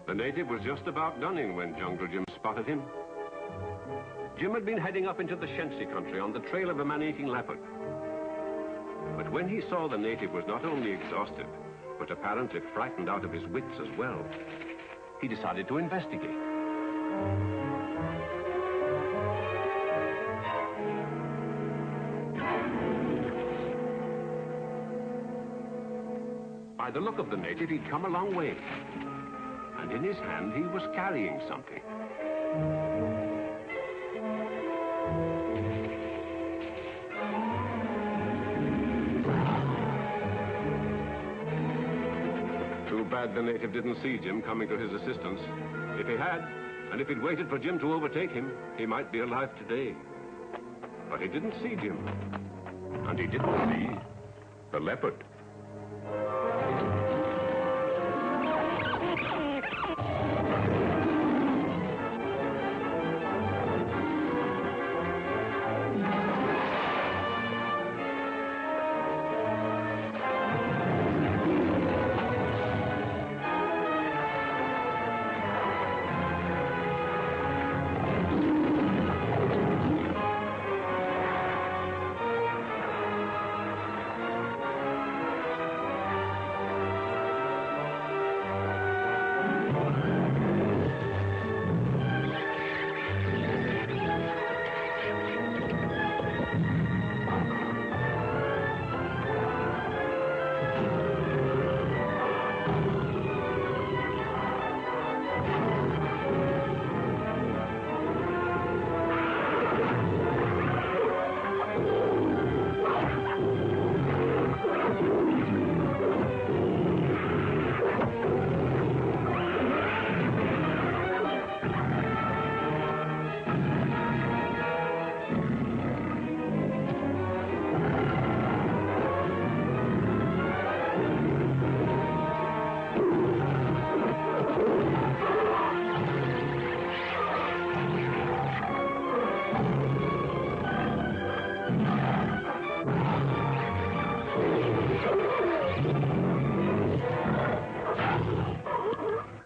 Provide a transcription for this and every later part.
The native was just about gunning when Jungle Jim spotted him. Jim had been heading up into the Shensi country on the trail of a man-eating leopard. But when he saw the native was not only exhausted, but apparently frightened out of his wits as well, he decided to investigate. By the look of the native, he'd come a long way. And in his hand, he was carrying something. Too bad the native didn't see Jim coming to his assistance. If he had, and if he'd waited for Jim to overtake him, he might be alive today. But he didn't see Jim. And he didn't see the leopard.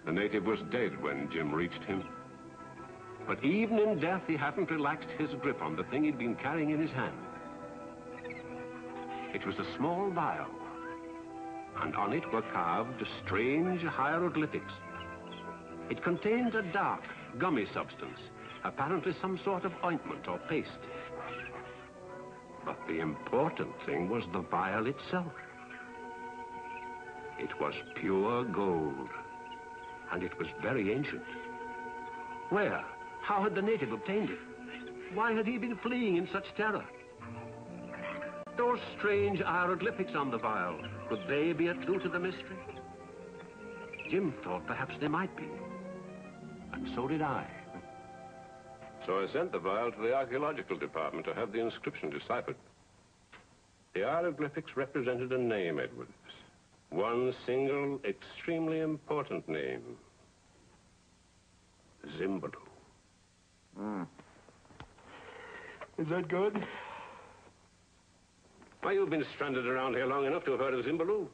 The native was dead when Jim reached him. But even in death, he hadn't relaxed his grip on the thing he'd been carrying in his hand. It was a small vial, and on it were carved strange hieroglyphics. It contained a dark, gummy substance, apparently some sort of ointment or paste. But the important thing was the vial itself. It was pure gold, and it was very ancient. Where? How had the native obtained it? Why had he been fleeing in such terror? Those strange hieroglyphics on the vial, could they be a clue to the mystery? Jim thought perhaps they might be, and so did I. So I sent the vial to the archaeological department to have the inscription deciphered. The hieroglyphics represented a name, Edwards. One single, extremely important name. Zimbaloo. Is that good? Why, you've been stranded around here long enough to have heard of Zimbaloo.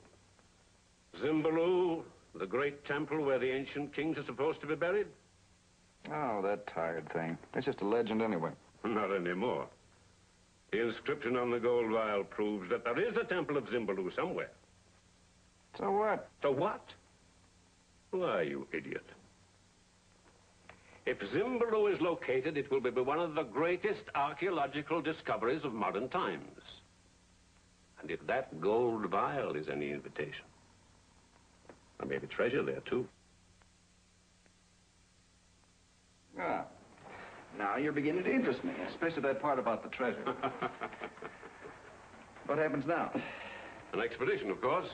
Zimbaloo, the great temple where the ancient kings are supposed to be buried. Oh, that tired thing. It's just a legend anyway. Not anymore. The inscription on the gold vial proves that there is a temple of Zimbaloo somewhere. So what? So what? Why, you idiot. If Zimbaloo is located, it will be one of the greatest archaeological discoveries of modern times. And if that gold vial is any invitation, there may be treasure there, too. Ah, now you're beginning to interest me, especially that part about the treasure. What happens now? An expedition, of course.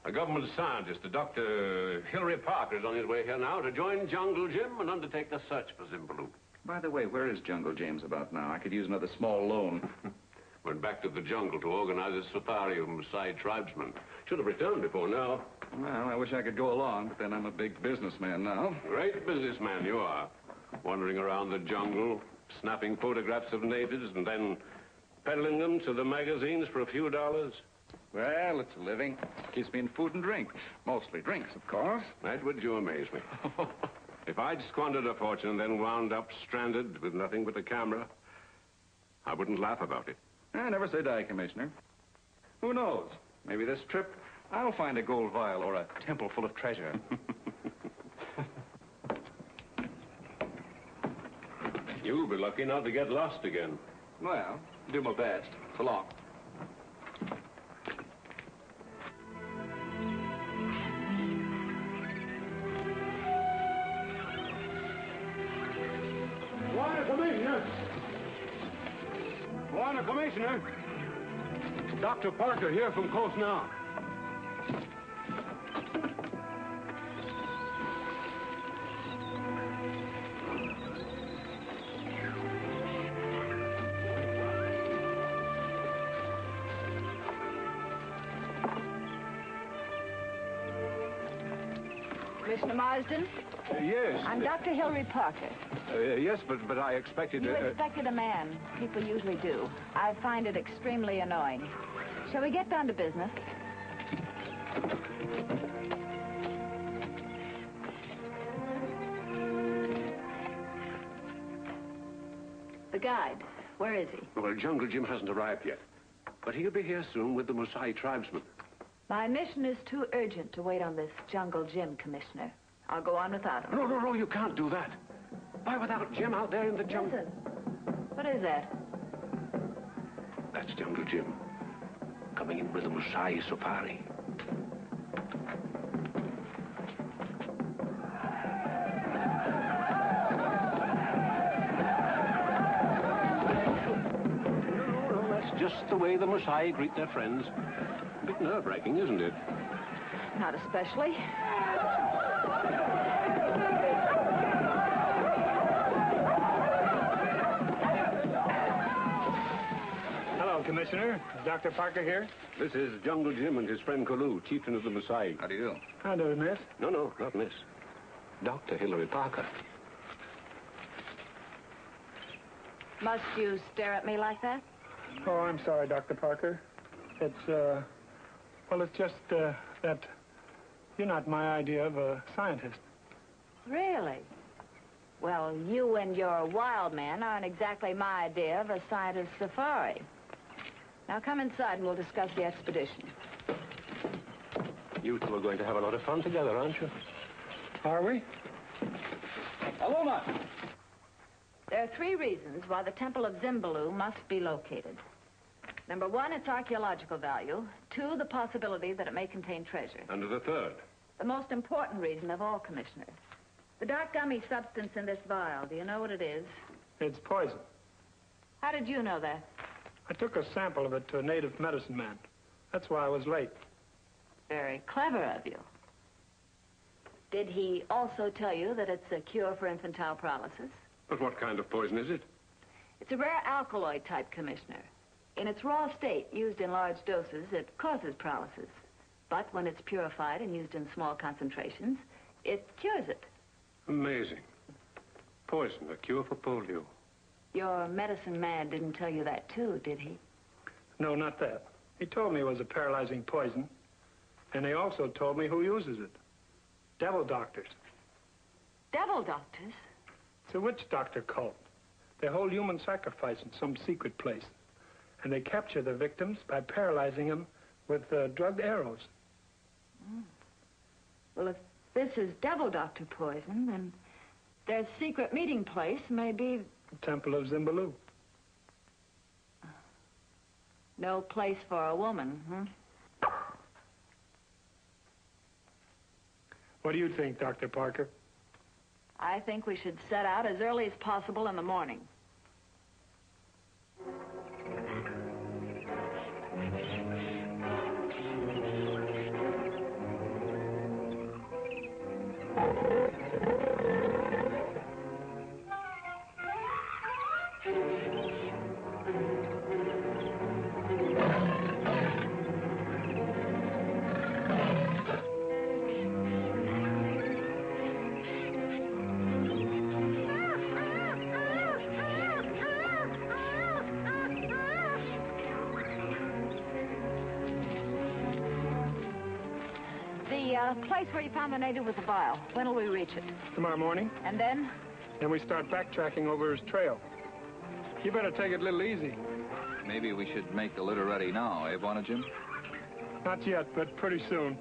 A government scientist, a Dr. Hilary Parker, is on his way here now to join Jungle Jim and undertake the search for Zimbaloo. By the way, where is Jungle James about now? I could use another small loan. Went back to the jungle to organize a safari of Maasai tribesmen. Should have returned before now. Well, I wish I could go along, but then I'm a big businessman now. Great businessman you are. Wandering around the jungle, snapping photographs of natives and then peddling them to the magazines for a few dollars. Well, it's a living. Keeps me in food and drink. Mostly drinks, of course. Edward, you amaze me. If I'd squandered a fortune and then wound up stranded with nothing but a camera, I wouldn't laugh about it. Never say die, Commissioner. Who knows? Maybe this trip, I'll find a gold vial or a temple full of treasure. You'll be lucky not to get lost again. Well, do my best. So long. Warner, Commissioner. Dr. Parker here from Coast now. Commissioner Marsden? Yes. I'm Dr. Hilary Parker. Yes, but I expected... You expected a man. People usually do. I find it extremely annoying. Shall we get down to business? The guide, where is he? Well, Jungle Jim hasn't arrived yet. But he'll be here soon with the Maasai tribesmen. My mission is too urgent to wait on this Jungle Jim, Commissioner. I'll go on without him. No, you can't do that. Why, without Jim out there in the jungle... Listen. What is that? That's Jungle Jim. Coming in with the Maasai safari. No, that's just the way the Maasai greet their friends. A bit nerve-wracking, isn't it? Not especially. Hello, Commissioner. Is Dr. Parker here? This is Jungle Jim and his friend Kalu, chieftain of the Maasai. How do you do? How do, miss? No, not miss. Dr. Hilary Parker. Must you stare at me like that? Oh, I'm sorry, Dr. Parker. It's, well, it's just, that you're not my idea of a scientist. Really? Well, you and your wild man aren't exactly my idea of a scientist safari. Now come inside and we'll discuss the expedition. You two are going to have a lot of fun together, aren't you? Are we? Aloma! There are 3 reasons why the Temple of Zimbaloo must be located. Number 1, its archaeological value. 2, the possibility that it may contain treasure. And the third. The most important reason of all, Commissioner. The dark gummy substance in this vial, do you know what it is? It's poison. How did you know that? I took a sample of it to a native medicine man. That's why I was late. Very clever of you. Did he also tell you that it's a cure for infantile paralysis? But what kind of poison is it? It's a rare alkaloid type, Commissioner. In its raw state, used in large doses, it causes paralysis. But when it's purified and used in small concentrations, it cures it. Amazing. Poison, a cure for polio. Your medicine man didn't tell you that, too, did he? No, not that. He told me it was a paralyzing poison. And he also told me who uses it. Devil doctors. Devil doctors? It's a witch doctor cult. They hold human sacrifice in some secret place. And they capture the victims by paralyzing them with drugged arrows. Mm. Well, if this is devil doctor poison, then their secret meeting place may be... The Temple of Zimbaloo. No place for a woman, huh? What do you think, Dr. Parker? I think we should set out as early as possible in the morning. The place where you found the native with the vial. When will we reach it? Tomorrow morning. And then? Then we start backtracking over his trail. You better take it a little easy. Maybe we should make the litter ready now, eh, Bonnet Jim? Not yet, but pretty soon.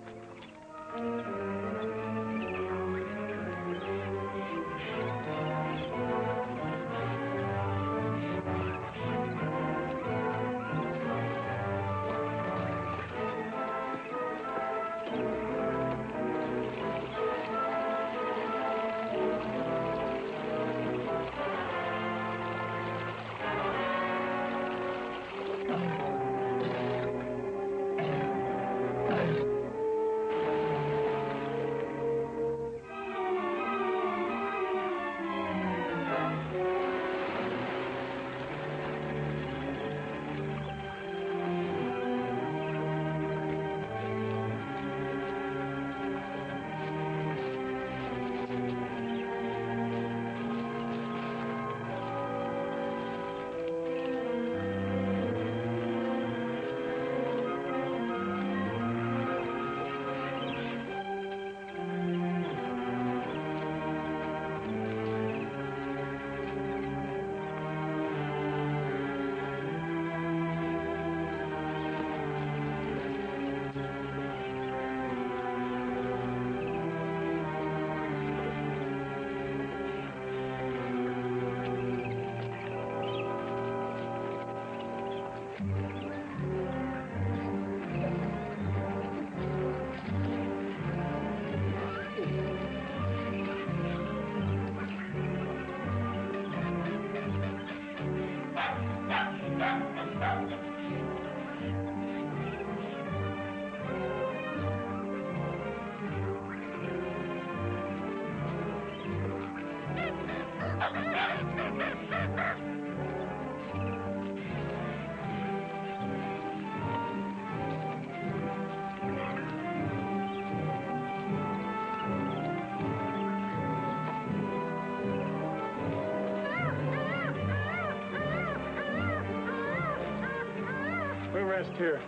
We'll rest here.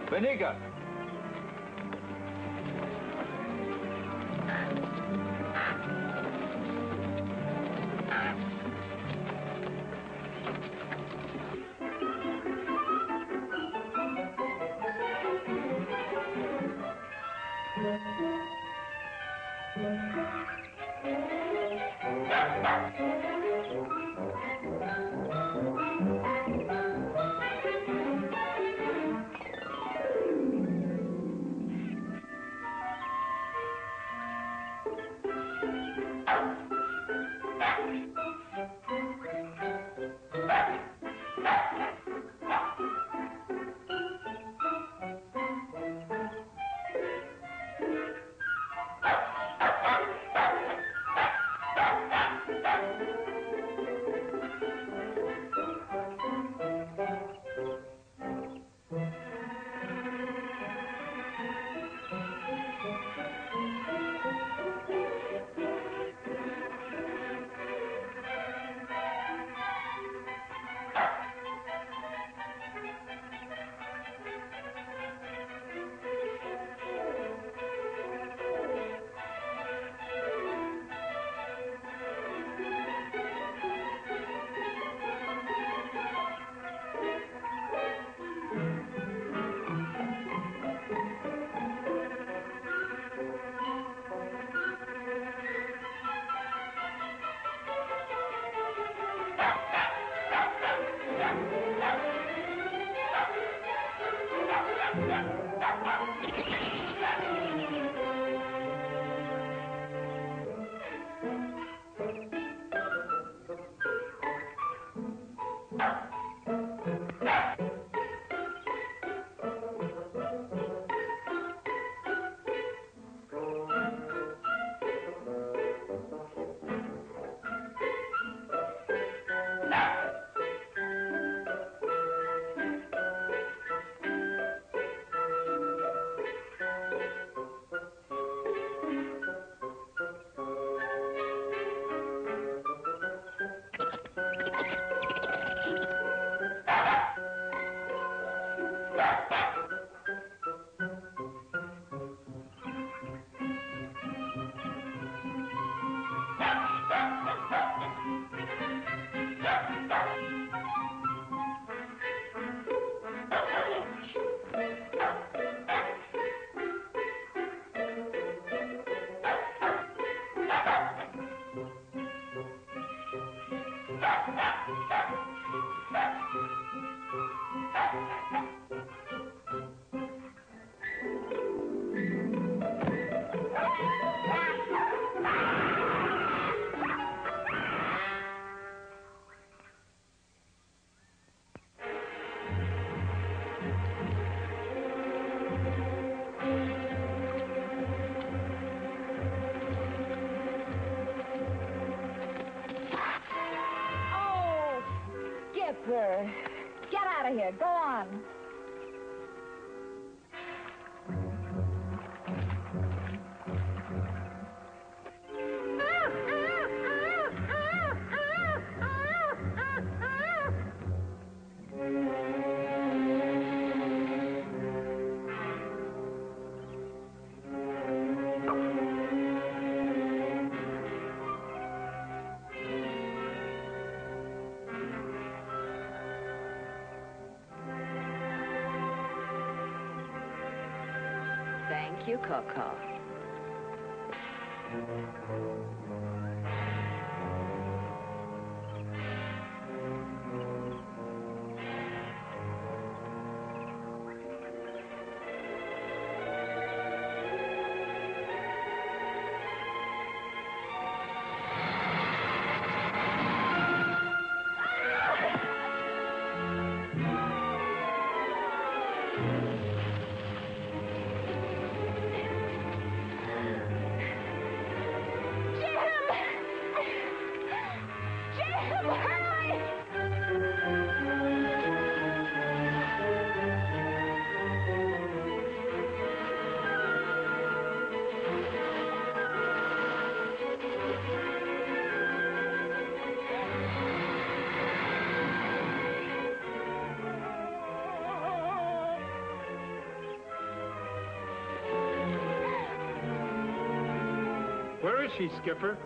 Benica! Oh, Skipper. Get out of here. Go on. Thank you, Coco. Where is she, Skipper?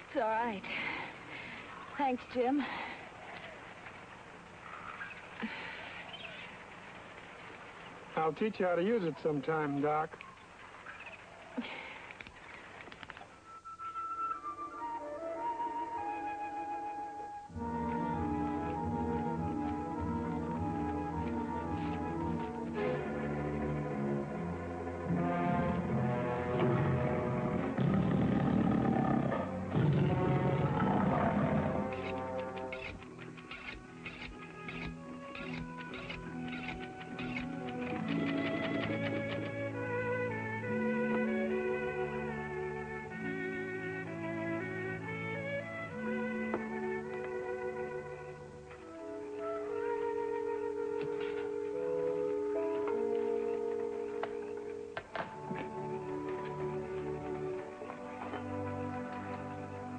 It's all right. Thanks, Jim. I'll teach you how to use it sometime, Doc.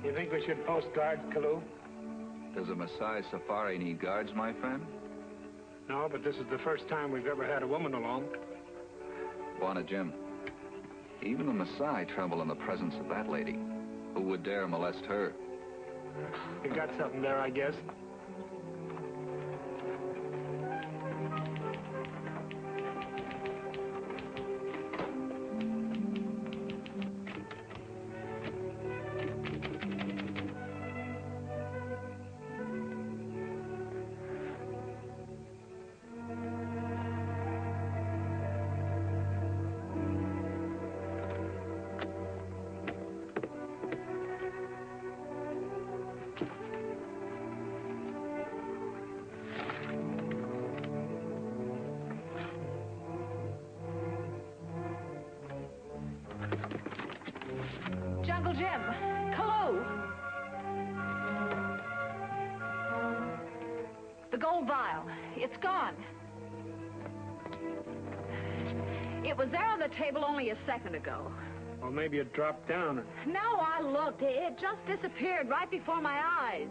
You think we should post guards, Kalu? Does a Maasai safari need guards, my friend? No, but this is the first time we've ever had a woman along. Bwana Jim, even the Maasai tremble in the presence of that lady. Who would dare molest her? You got something there, I guess. Jungle Jim, Kalu. The gold vial, it's gone. It was there on the table only a second ago. Well, maybe it dropped down. Now I looked, it just disappeared right before my eyes.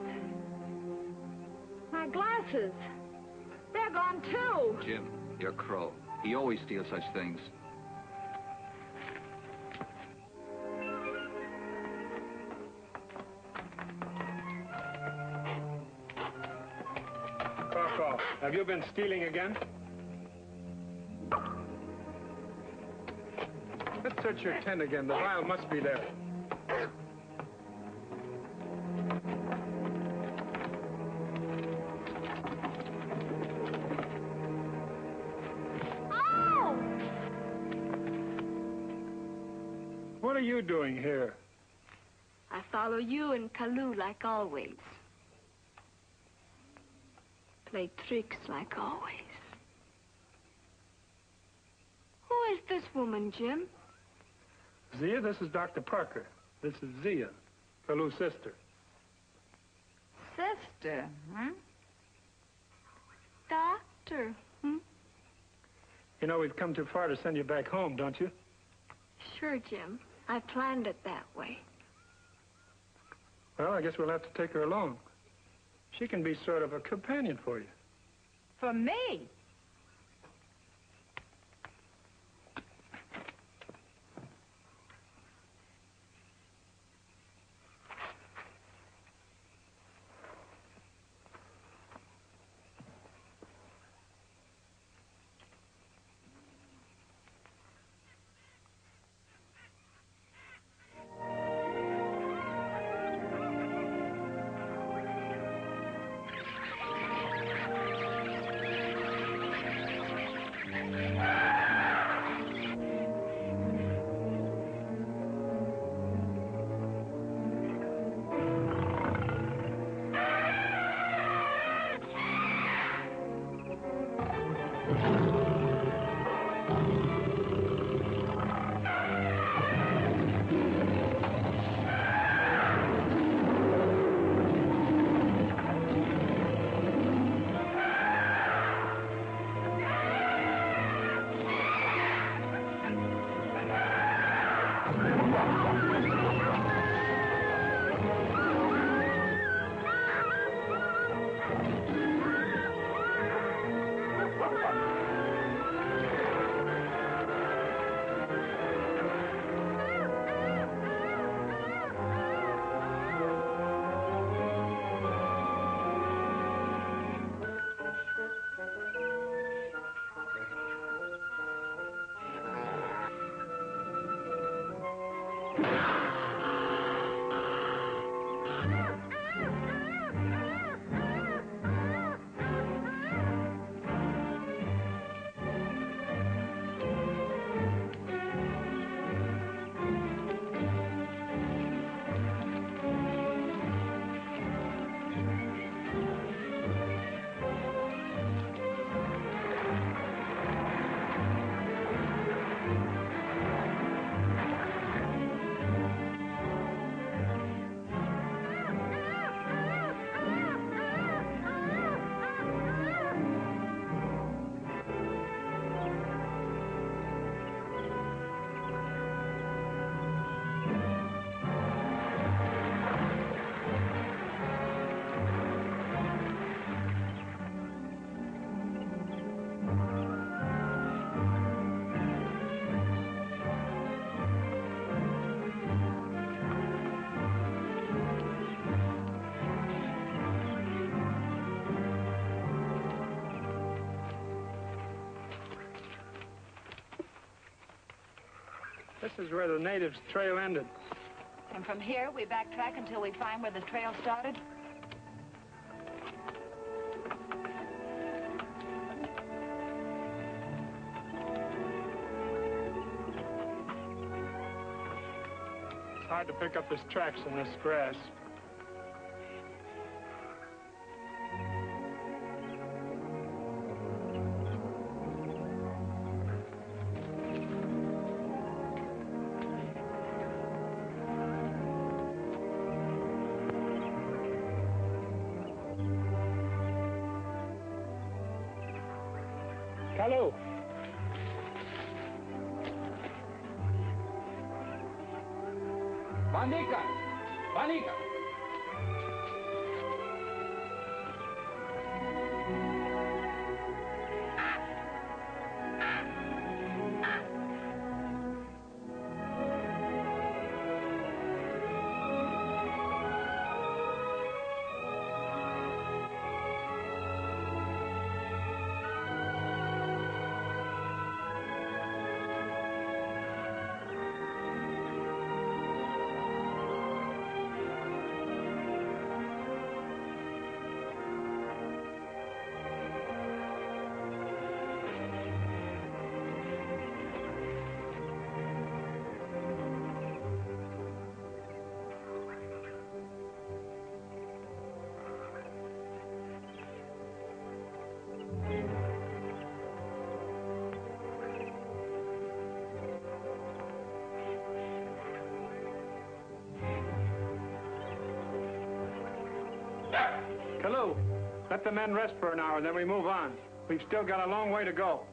My glasses, they're gone too. Jim, you're Crow. He always steals such things. Have you been stealing again? Let's search your tent again. The vial must be there. What are you doing here? I follow you and Kalu like always. Play tricks like always. Who is this woman, Jim? Zia, this is Dr. Parker. This is Zia, Kalu's sister. Sister, huh? Doctor, You know, we've come too far to send you back home, don't you? Sure, Jim. I planned it that way. Well, I guess we'll have to take her along. She can be sort of a companion for you. For me? This is where the natives' trail ended. And from here, we backtrack until we find where the trail started? It's hard to pick up his tracks in this grass. Hello. Vanika! Vanika! Kalu, let the men rest for an hour, then we move on. We've still got a long way to go.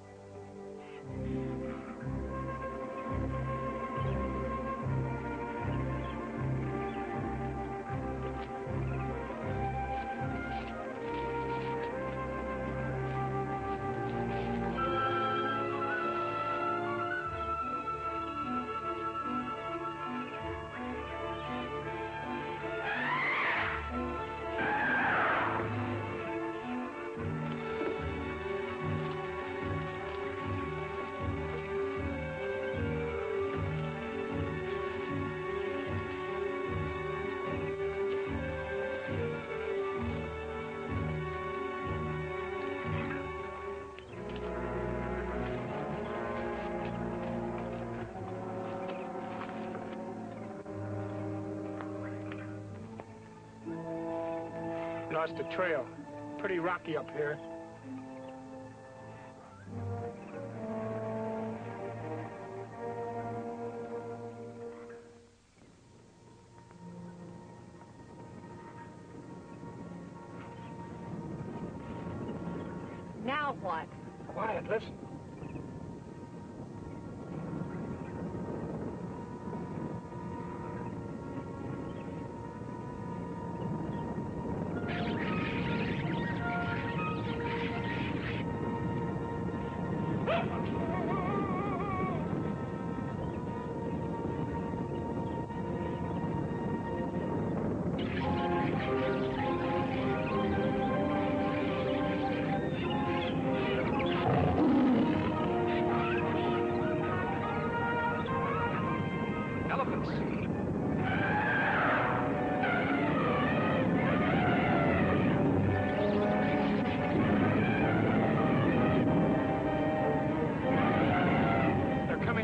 Lost the trail. Pretty rocky up here. Now what? Quiet, listen.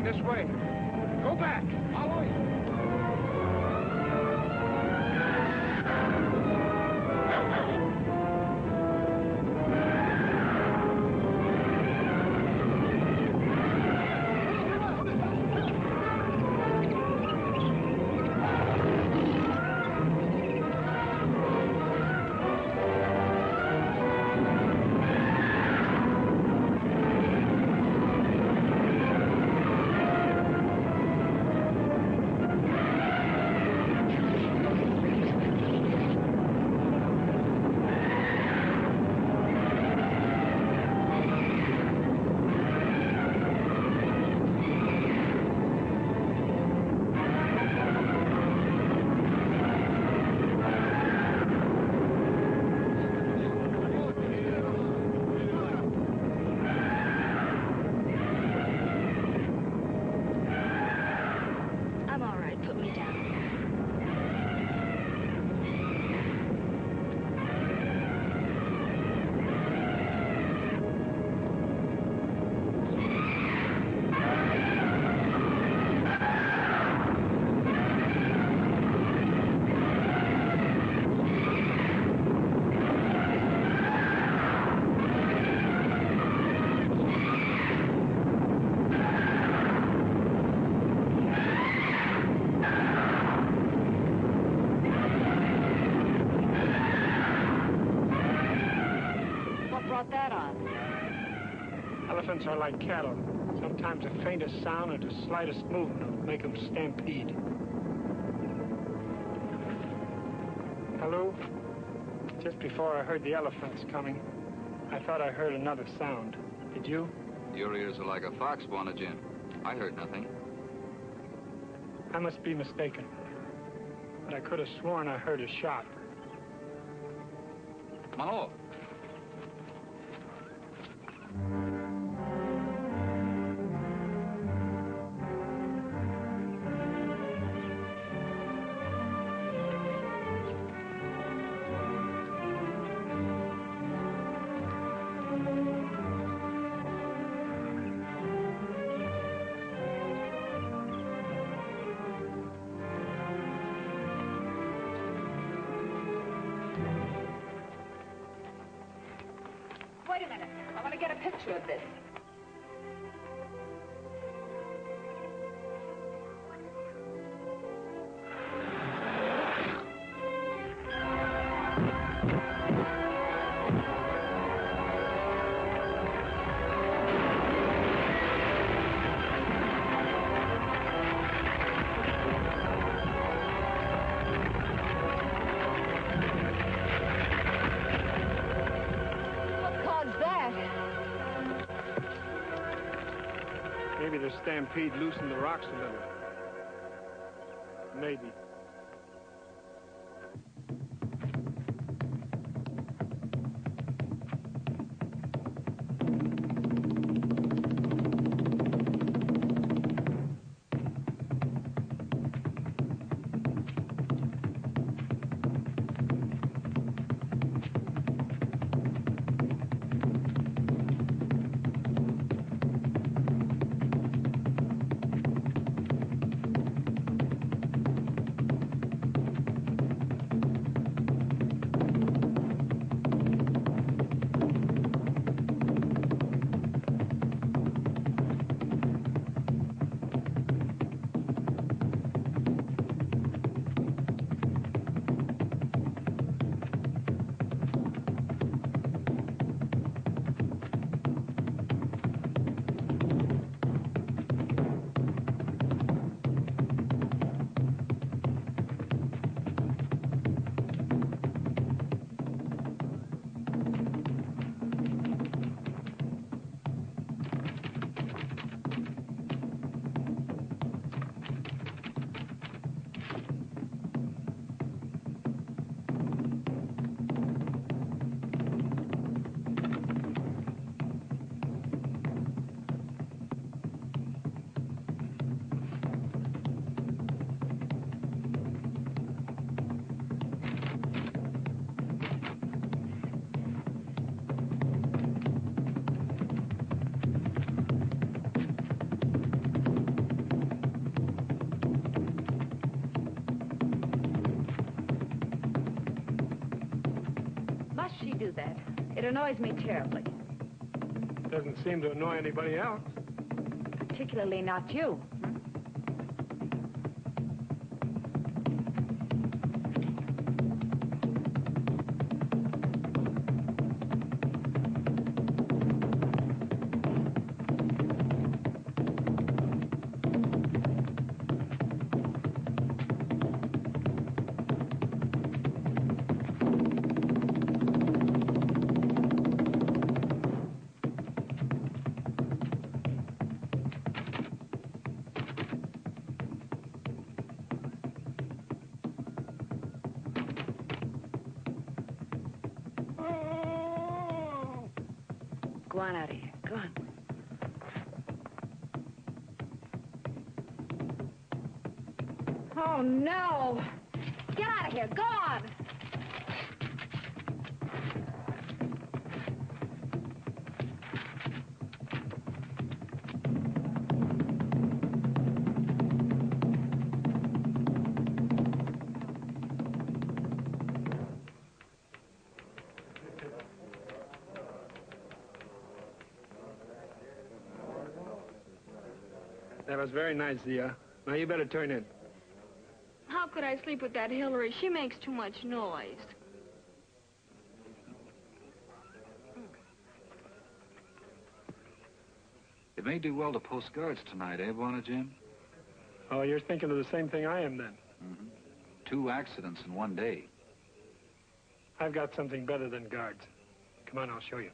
This way. Go back. Follow it. That on? Elephants are like cattle. Sometimes the faintest sound or the slightest movement will make them stampede. Hello? Just before I heard the elephants coming, I thought I heard another sound. Did you? Your ears are like a fox, Bwana Jim. I heard nothing. I must be mistaken. But I could have sworn I heard a shot. Malo. Wait a minute. I want to get a picture of this. this stampede loosened the rocks a little. Maybe. Must she do that? It annoys me terribly. Doesn't seem to annoy anybody else. Particularly not you. Go on out of here. Go on. Oh, no! Get out of here. Go on! That was very nice, Zia. Now you better turn in. How could I sleep with that Hillary? She makes too much noise. It may do well to post guards tonight, eh, Buona Jim? Oh, you're thinking of the same thing I am, then. Mm-hmm. 2 accidents in one day. I've got something better than guards. Come on, I'll show you.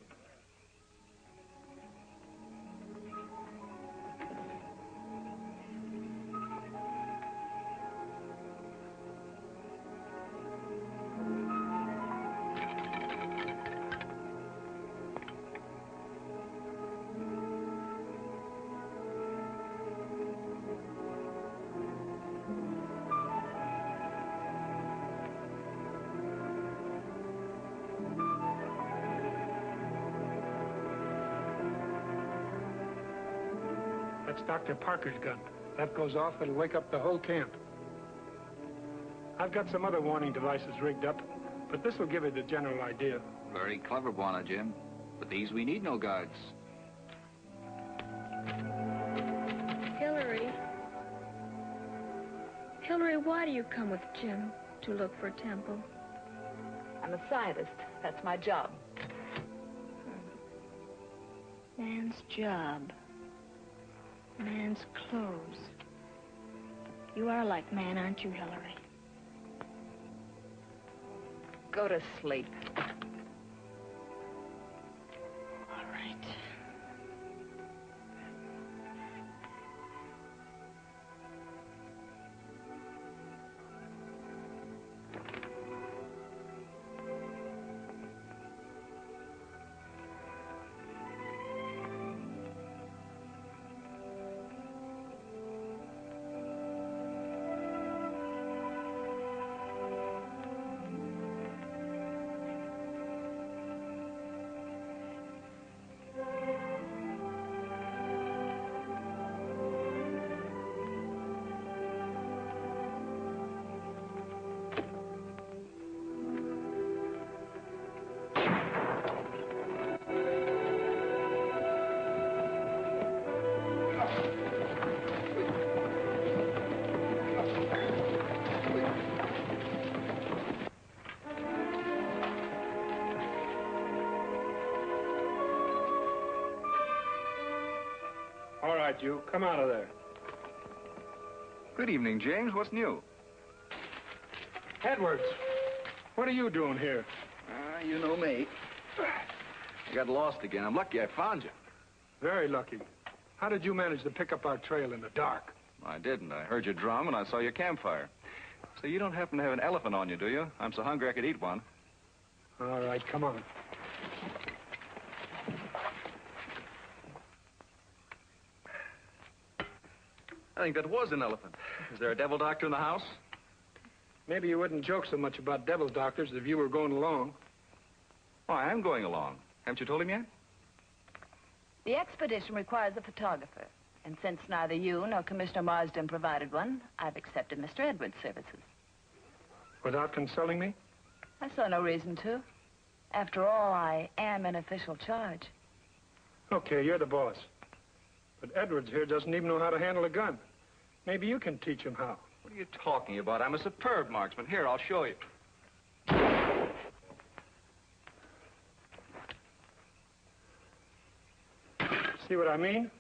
That's Dr. Parker's gun. That goes off, it'll wake up the whole camp. I've got some other warning devices rigged up, but this will give it a general idea. Very clever, Buona Jim. With these, we need no guards. Hillary. Hillary, why do you come with Jim to look for Temple? I'm a scientist. That's my job. Man's job. Man's clothes. You are like man, aren't you, Hillary? Go to sleep. All right. right, you. Come out of there. Good evening, James. What's new? Edwards, what are you doing here? You know me. I got lost again. I'm lucky I found you. Very lucky. How did you manage to pick up our trail in the dark? I didn't. I heard your drum and I saw your campfire. So you don't happen to have an elephant on you, do you? I'm so hungry I could eat one. All right, come on. I think that was an elephant. Is there a devil doctor in the house? Maybe you wouldn't joke so much about devil doctors if you were going along. Oh, I am going along. Haven't you told him yet? The expedition requires a photographer. And since neither you nor Commissioner Marsden provided one, I've accepted Mr. Edwards' services. Without consulting me? I saw no reason to. After all, I am in official charge. Okay, you're the boss. But Edwards here doesn't even know how to handle a gun. Maybe you can teach him how. What are you talking about? I'm a superb marksman. Here, I'll show you. See what I mean?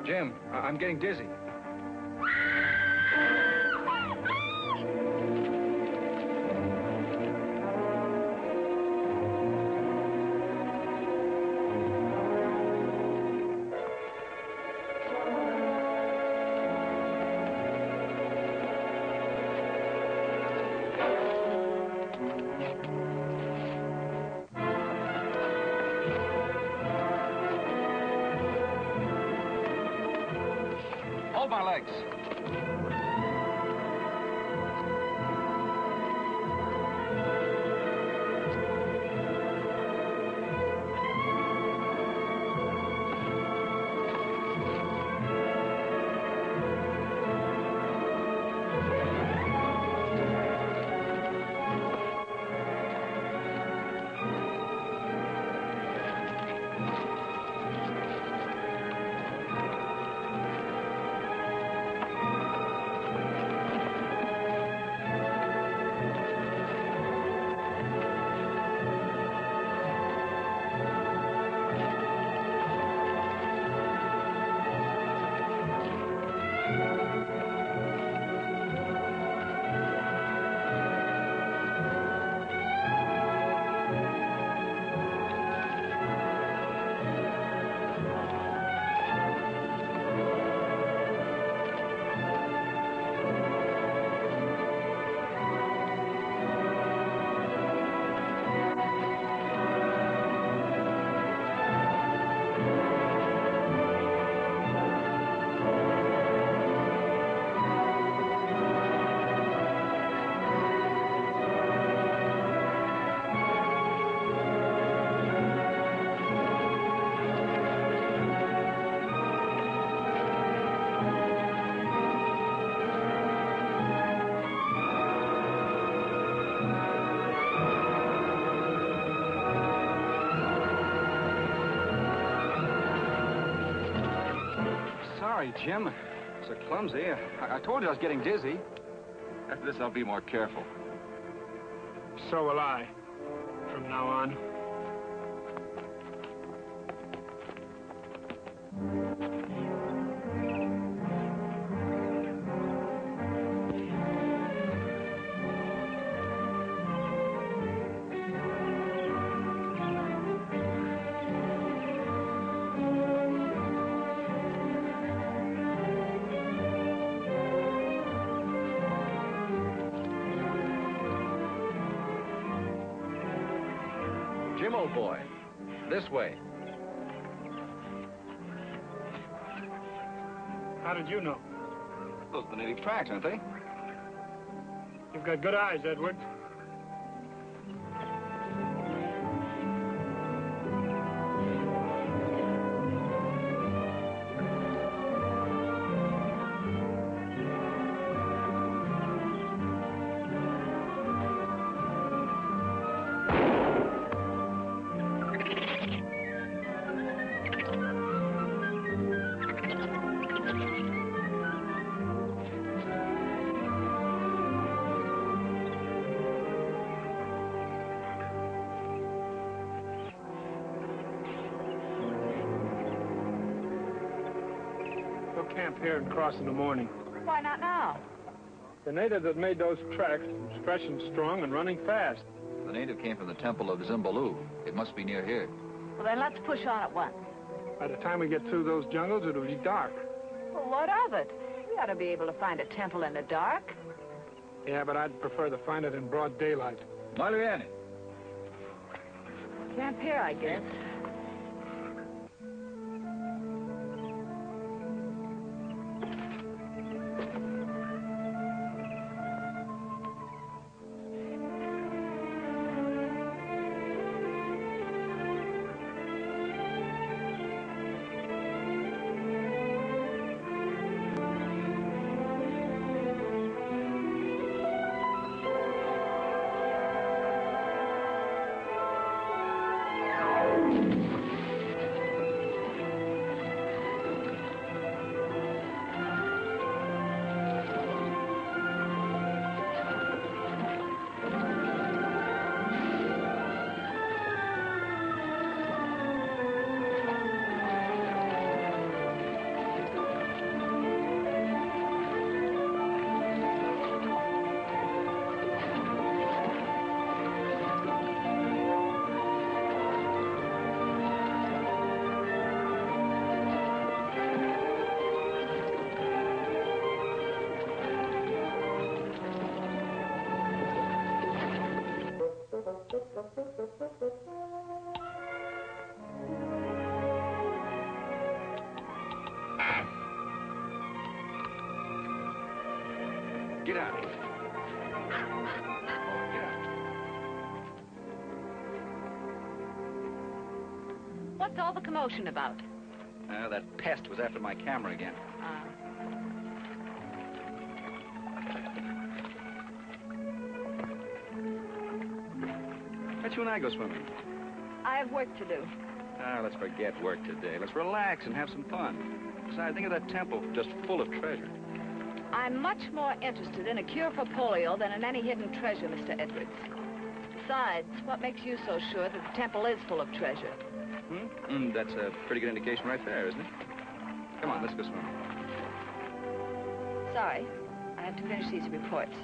Jim, I'm getting dizzy. Hold my legs. Sorry, Jim. So clumsy. I told you I was getting dizzy. After this, I'll be more careful. So will I, from now on. Jim, old boy, this way. How did you know? Those are the native tracks, aren't they? You've got good eyes, Edward. We'll camp here and cross in the morning. Why not now? The native that made those tracks is fresh and strong and running fast. The native came from the temple of Zimbaloo. It must be near here. Well, then let's push on at once. By the time we get through those jungles, it'll be dark. Well, what of it? We ought to be able to find a temple in the dark. Yeah, but I'd prefer to find it in broad daylight. Marianne. Camp here, I guess. Get out. What's all the commotion about? That pest was after my camera again. Let you and I go swimming. I have work to do. Let's forget work today. Let's relax and have some fun. Besides, think of that temple just full of treasure. I'm much more interested in a cure for polio than in any hidden treasure, Mr. Edwards. Besides, what makes you so sure that the temple is full of treasure? That's a pretty good indication right there, isn't it? Come on, let's go swimming. Sorry, I have to finish these reports.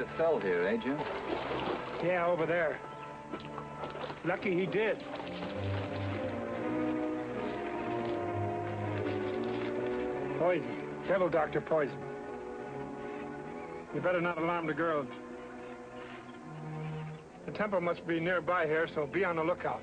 have fell here, eh, Jim? Yeah, over there. Lucky he did. Poison. Devil doctor poison. You better not alarm the girls. The temple must be nearby here, so be on the lookout.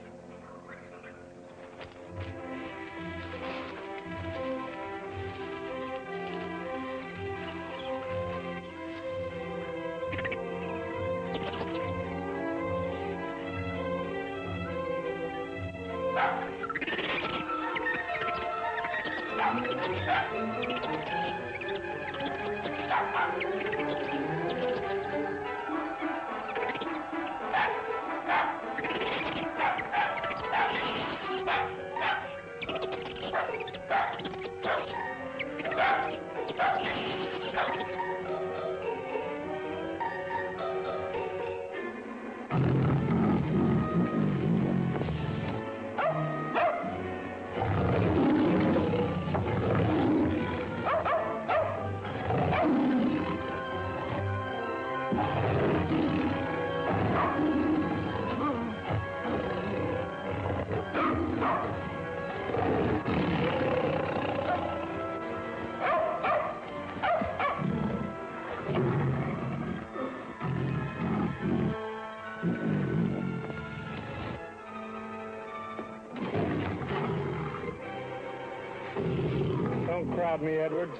Don't crowd me, Edwards.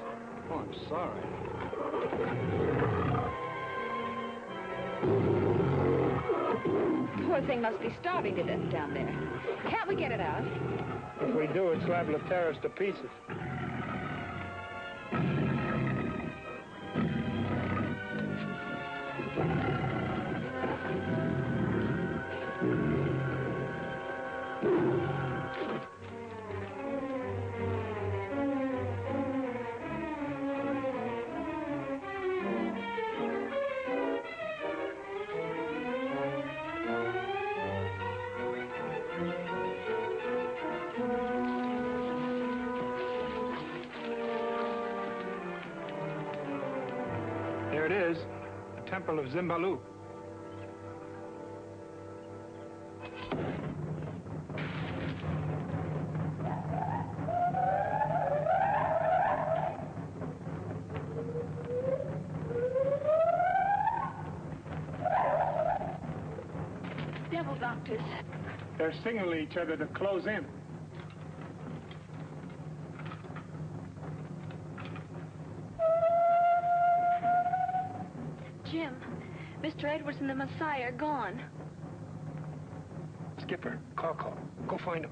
Oh, I'm sorry. Poor thing must be starving to death down there. Can't we get it out? If we do, it's liable to tear us to pieces. There it is, the Temple of Zimbaloo. Devil doctors. They're signaling each other to close in. Jim, Mr. Edwards and the Messiah are gone. Skipper, call. Go find them.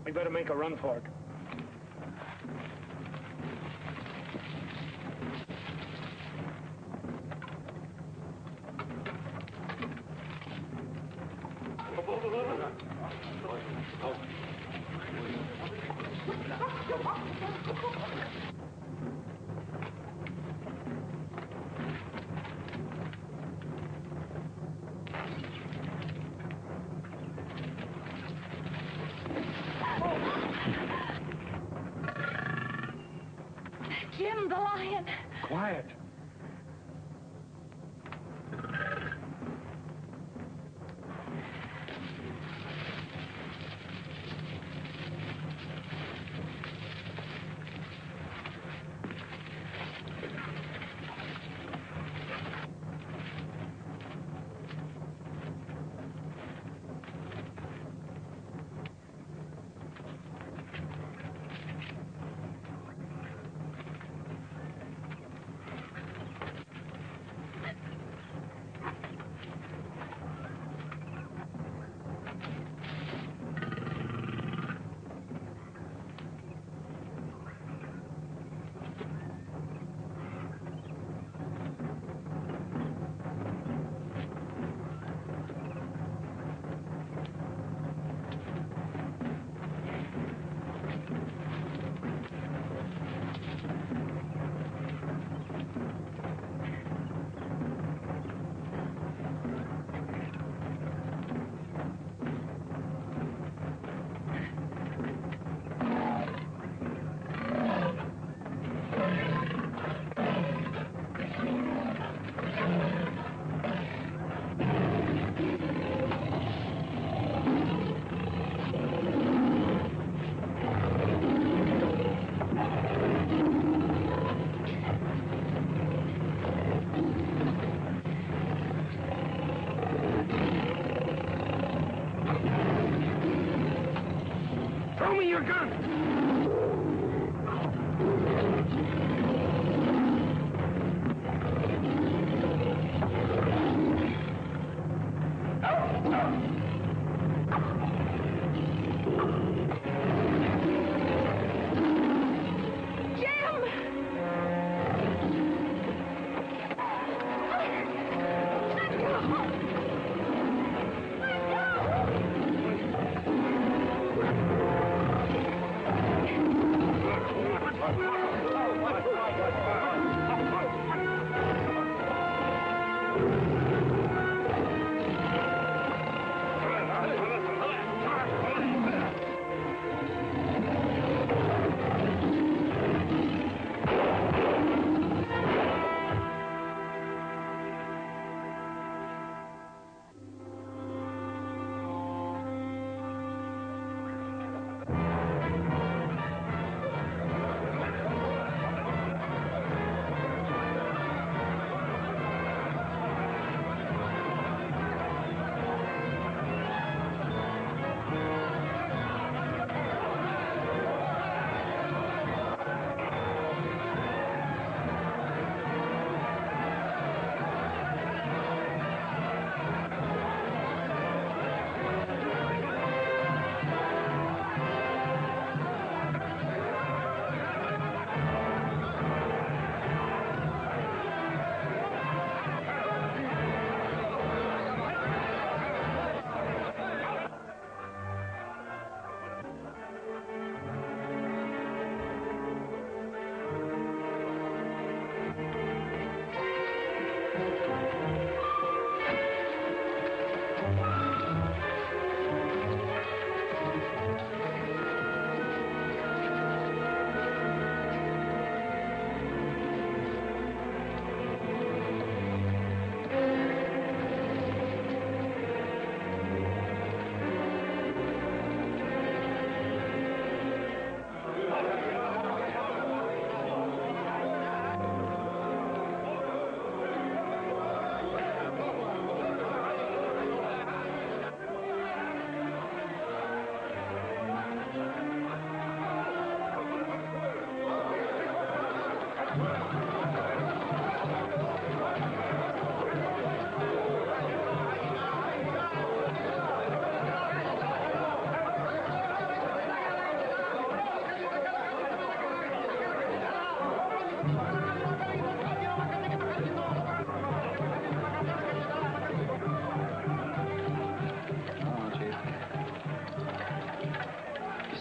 We better make a run for it. Jim, the lion. Quiet. your gun!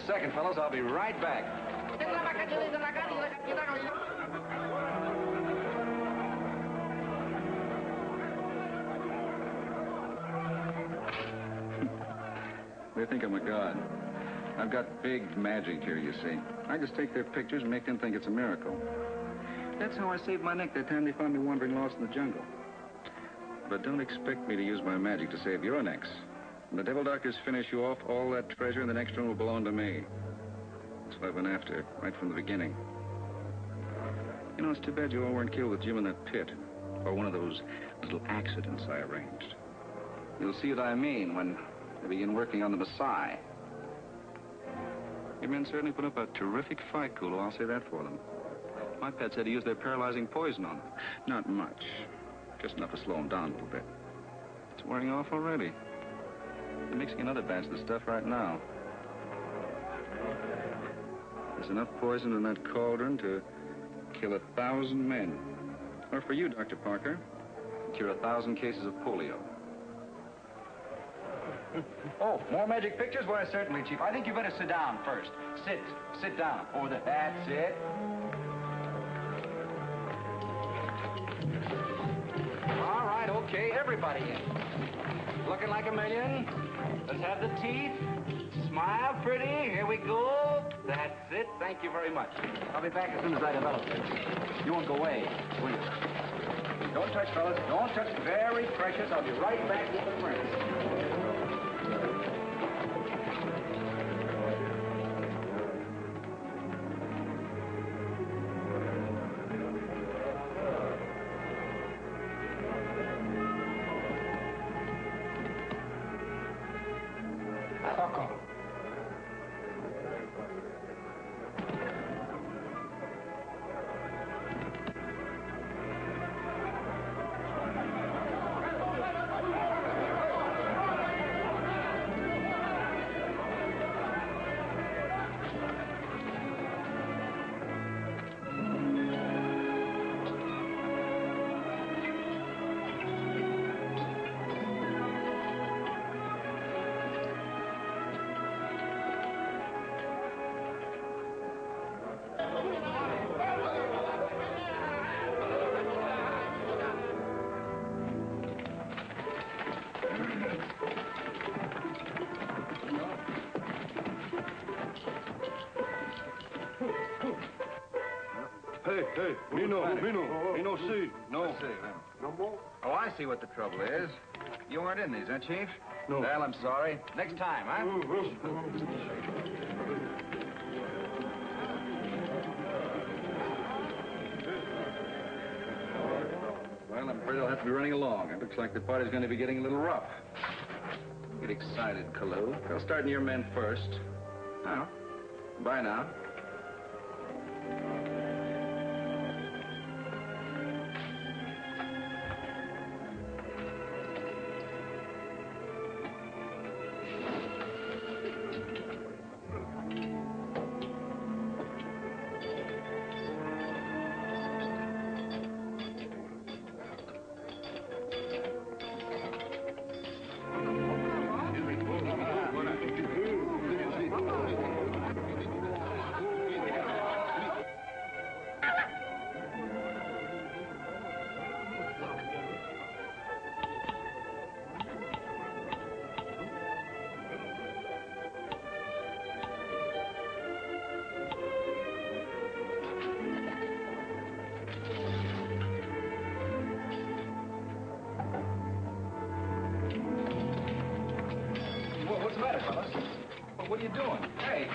Second, fellows, I'll be right back. They think I'm a god. I've got big magic here, you see. I just take their pictures and make them think it's a miracle. That's how I saved my neck that time they found me wandering lost in the jungle. But don't expect me to use my magic to save your necks. When the devil doctors finish you off, all that treasure in the next room will belong to me. That's what I've been after, right from the beginning. You know, it's too bad you all weren't killed with Jim in that pit. Or one of those little accidents I arranged. You'll see what I mean when they begin working on the Messiah. Your men certainly put up a terrific fight, Kulo. I'll say that for them. My pet said he used their paralyzing poison on them. Not much. Just enough to slow them down a little bit. It's wearing off already. They're mixing another batch of the stuff right now. There's enough poison in that cauldron to kill 1,000 men. Or for you, Dr. Parker, cure 1,000 cases of polio. Oh, more magic pictures? Why, certainly, Chief. I think you better sit down first. Sit down. Over there. That's it. All right, okay, everybody in. Looking like a million. Let's have the teeth. Smile pretty. Here we go. That's it. Thank you very much. I'll be back as soon as I develop this. You won't go away, will you? Don't touch, fellas. Don't touch. Very precious. I'll be right back with the prints. Hey, me no see. No. Let's see. Oh, I see what the trouble is. You weren't in these, huh, Chief? No. Well, I'm sorry. Next time, huh? Well, I'm afraid I'll have to be running along. It looks like the party's going to be getting a little rough. Get excited, Kalou. I'll start in your men first. Now, bye now. What's the matter, fellas? What are you doing? Hey,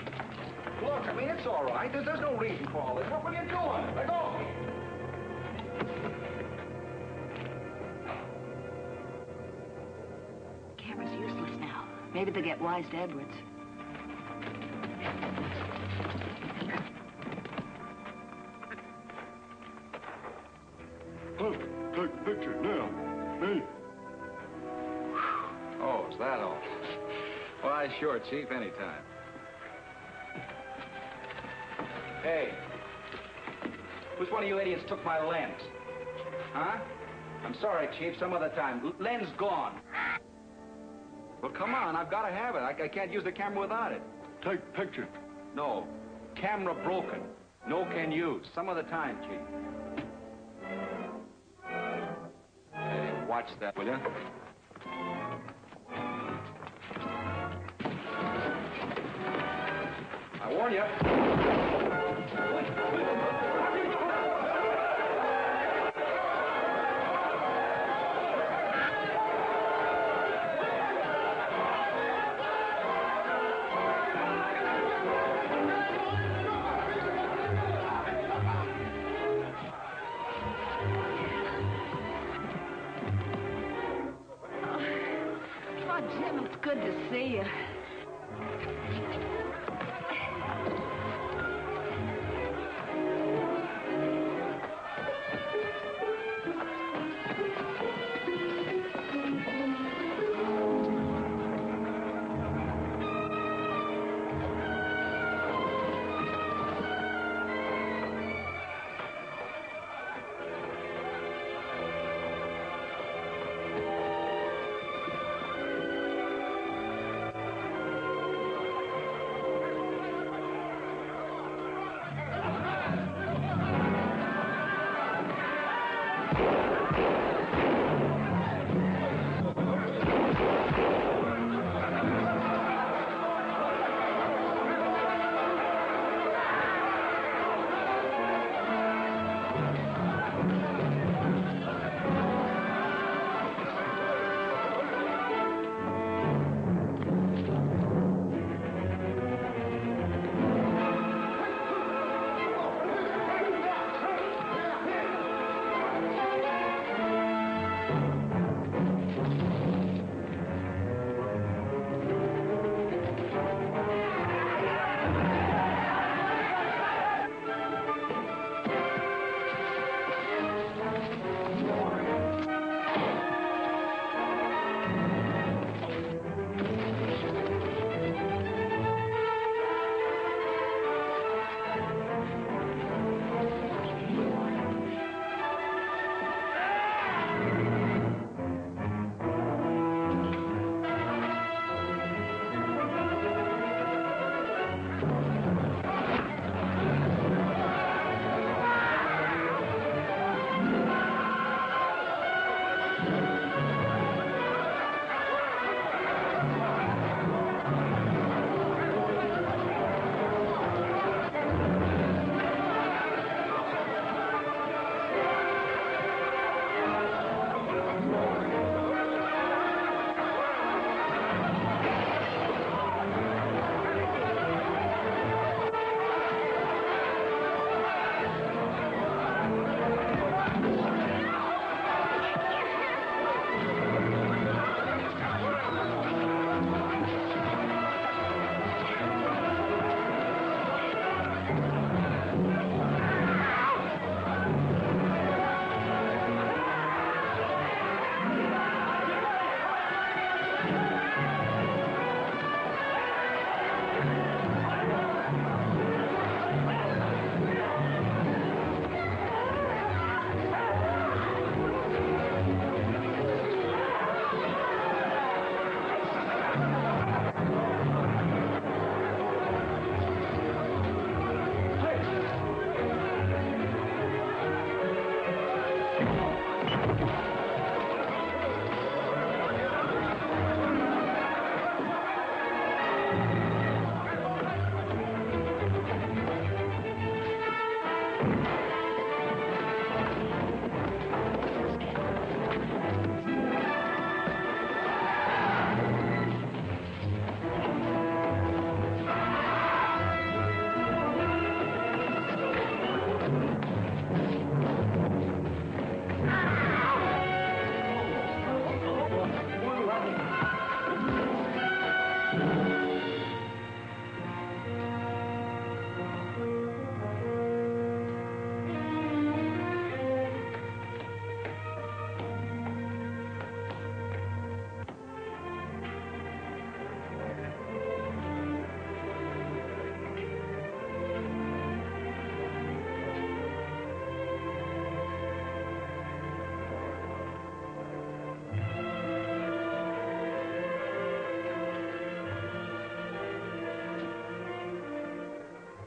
look, I mean, it's all right. There's no reason for all this. What are you doing? Let go! Camera's useless now. Maybe they'll get wise to Edwards. Look, take a picture now. Hey. Oh, is that all? Why, sure, Chief, anytime. Hey, which one of you idiots took my lens? Huh? I'm sorry, Chief, some other time. Lens gone. Well, come on, I've got to have it. I can't use the camera without it. Take a picture. No, camera broken. No can use. Some other time, Chief. Hey, watch that, will you? I warn you. Oh, Jim, it's good to see you.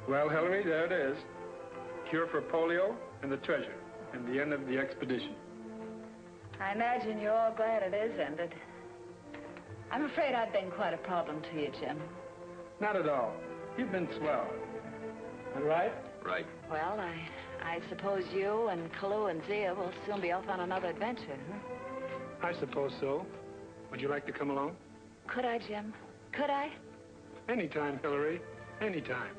Well, Hillary, there it is. Cure for polio and the treasure, and the end of the expedition. I imagine you're all glad it is ended. I'm afraid I've been quite a problem to you, Jim. Not at all. You've been swell. All right? Right. Well, I suppose you and Kalu and Zia will soon be off on another adventure, huh? I suppose so. Would you like to come along? Could I, Jim? Could I? Anytime, Hillary. Anytime.